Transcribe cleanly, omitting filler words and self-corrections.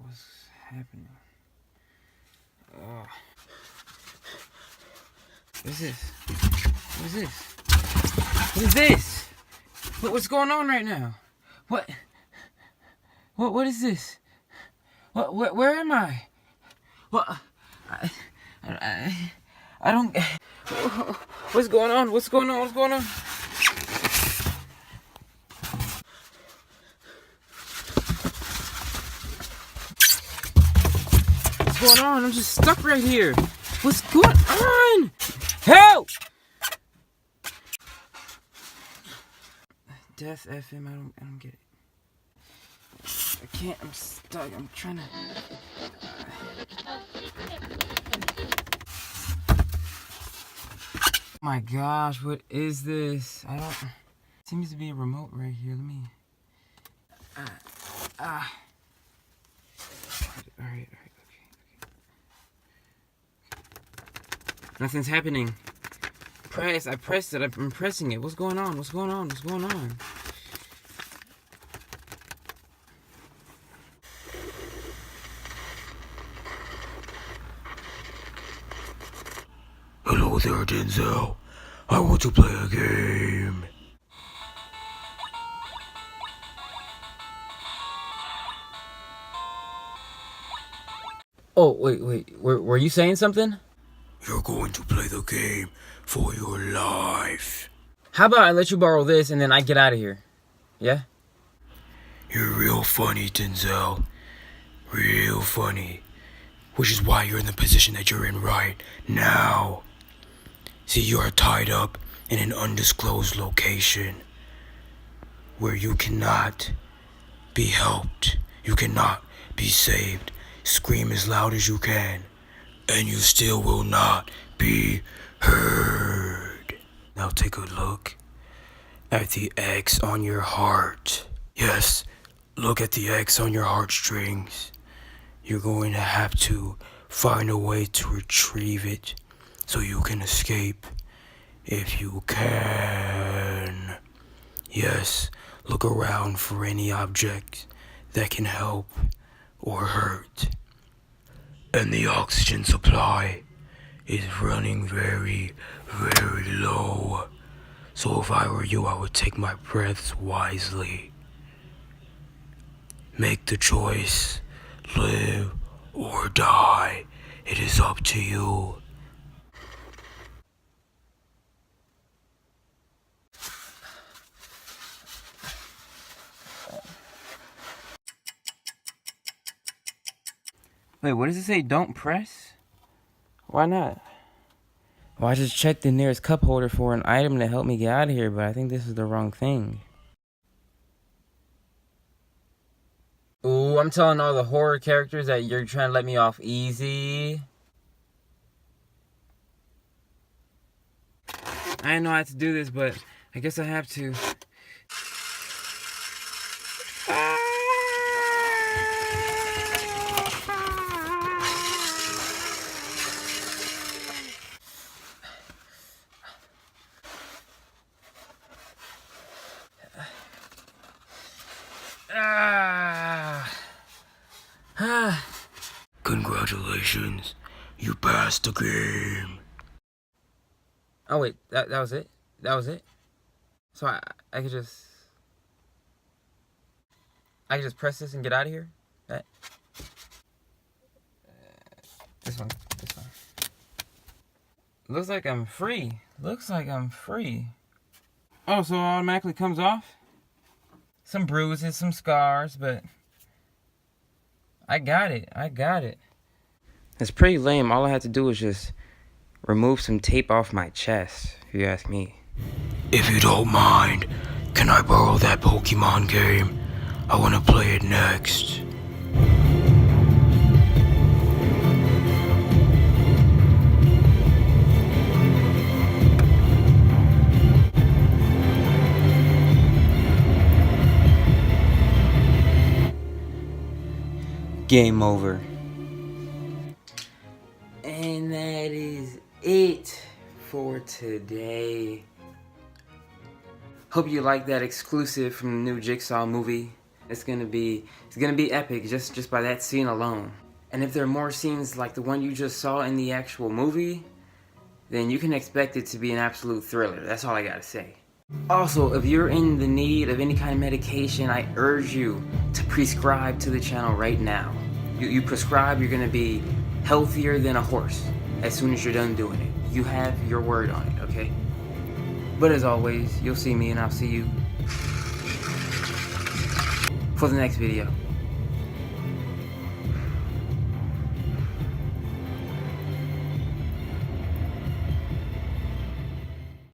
What's happening? Oh. What is this? What is this? What is this? What's going on right now? What is this? Where am I? What? I don't. What's going on? What's going on? What's going on? What's going on? I'm just stuck right here. What's going on? Help! Death FM. I don't get it. I can't. I'm stuck. I'm trying to. My gosh, what is this? I don't. Seems to be a remote right here. Let me. All right, okay. Nothing's happening. I pressed it. I'm pressing it. What's going on? What's going on? What's going on? Hello there, Denzel. I want to play a game. Oh, wait. Were you saying something? You're going to play the game for your life. How about I let you borrow this and then I get out of here? Yeah? You're real funny, Denzel. Real funny. Which is why you're in the position that you're in right now. See, you are tied up in an undisclosed location where you cannot be helped. You cannot be saved. Scream as loud as you can, and you still will not be heard. Now take a look at the X on your heart. Yes, look at the X on your heartstrings. You're going to have to find a way to retrieve it so you can escape if you can. Yes, look around for any object that can help or hurt. And the oxygen supply is running very, very low. So if I were you, I would take my breaths wisely. Make the choice. Live or die. It is up to you. Wait, what does it say? Don't press? Why not? Well, I just checked the nearest cup holder for an item to help me get out of here, but I think this is the wrong thing. Ooh, I'm telling all the horror characters that you're trying to let me off easy. I didn't know I had to do this, but I guess I have to. Congratulations, you passed the game. Oh wait, that was it? That was it? So I could just press this and get out of here? That this one. Looks like I'm free. Oh, so it automatically comes off? Some bruises, some scars, but I got it. It's pretty lame. All I had to do was just remove some tape off my chest, if you ask me. If you don't mind, can I borrow that Pokemon game? I want to play it next. Game over. And that is it for today. Hope you liked that exclusive from the new Jigsaw movie. It's gonna be epic just by that scene alone. And if there are more scenes like the one you just saw in the actual movie, then you can expect it to be an absolute thriller. That's all I gotta say. Also, if you're in the need of any kind of medication, I urge you to prescribe to the channel right now. You prescribe, you're gonna be healthier than a horse as soon as you're done doing it. You have your word on it, okay? But as always, you'll see me and I'll see you for the next video.